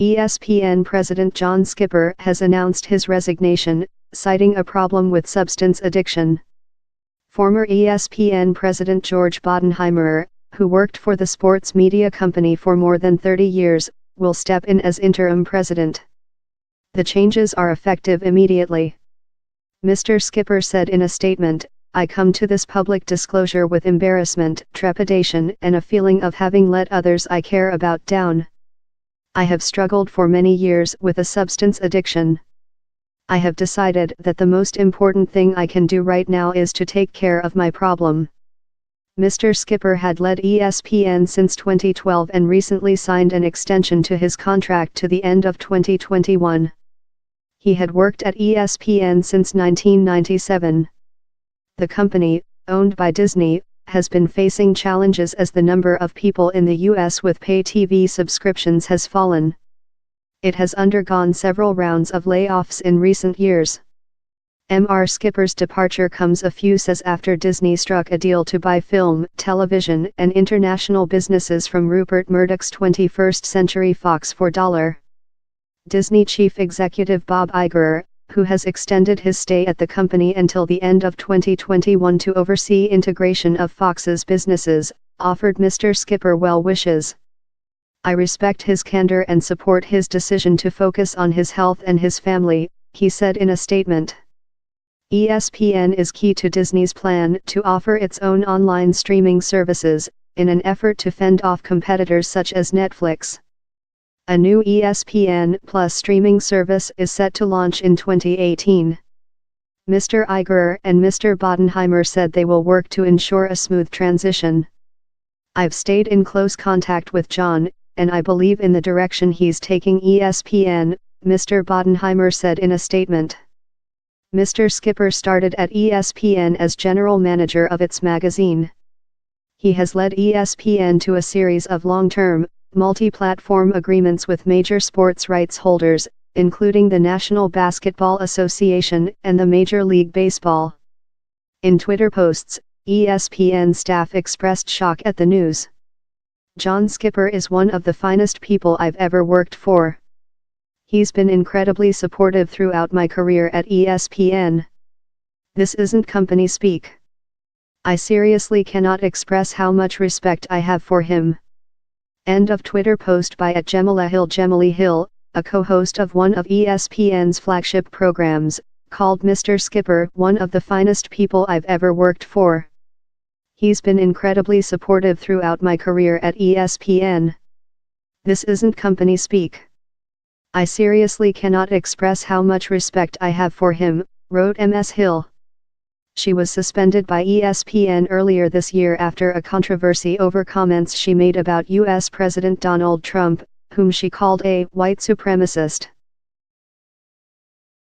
ESPN President John Skipper has announced his resignation, citing a problem with substance addiction. Former ESPN President George Bodenheimer, who worked for the sports media company for more than 30 years, will step in as interim president. The changes are effective immediately. Mr. Skipper said in a statement, "I come to this public disclosure with embarrassment, trepidation, and a feeling of having let others I care about down. I have struggled for many years with a substance addiction. I have decided that the most important thing I can do right now is to take care of my problem." Mr. Skipper had led ESPN since 2012 and recently signed an extension to his contract to the end of 2021. He had worked at ESPN since 1997. The company, owned by Disney, has been facing challenges as the number of people in the U.S. with pay TV subscriptions has fallen. It has undergone several rounds of layoffs in recent years. Mr. Skipper's departure comes a few says after Disney struck a deal to buy film, television, and international businesses from Rupert Murdoch's 21st Century Fox for Disney chief executive Bob Iger, who has extended his stay at the company until the end of 2021 to oversee integration of Fox's businesses, offered Mr. Skipper well wishes. "I respect his candor and support his decision to focus on his health and his family," he said in a statement. ESPN is key to Disney's plan to offer its own online streaming services, in an effort to fend off competitors such as Netflix. A new ESPN Plus streaming service is set to launch in 2018. Mr. Iger and Mr. Bodenheimer said they will work to ensure a smooth transition. "I've stayed in close contact with John, and I believe in the direction he's taking ESPN," Mr. Bodenheimer said in a statement. Mr. Skipper started at ESPN as general manager of its magazine. He has led ESPN to a series of long-term, multi-platform agreements with major sports rights holders, including the National Basketball Association and the Major League Baseball. In Twitter posts, ESPN staff expressed shock at the news. "John Skipper is one of the finest people I've ever worked for. He's been incredibly supportive throughout my career at ESPN. This isn't company speak. I seriously cannot express how much respect I have for him." End of Twitter post by @Gemily Hill, a co-host of one of ESPN's flagship programs, called Mr. Skipper one of the finest people I've ever worked for. "He's been incredibly supportive throughout my career at ESPN. This isn't company speak. I seriously cannot express how much respect I have for him," wrote Ms. Hill. She was suspended by ESPN earlier this year after a controversy over comments she made about U.S. President Donald Trump, whom she called a white supremacist.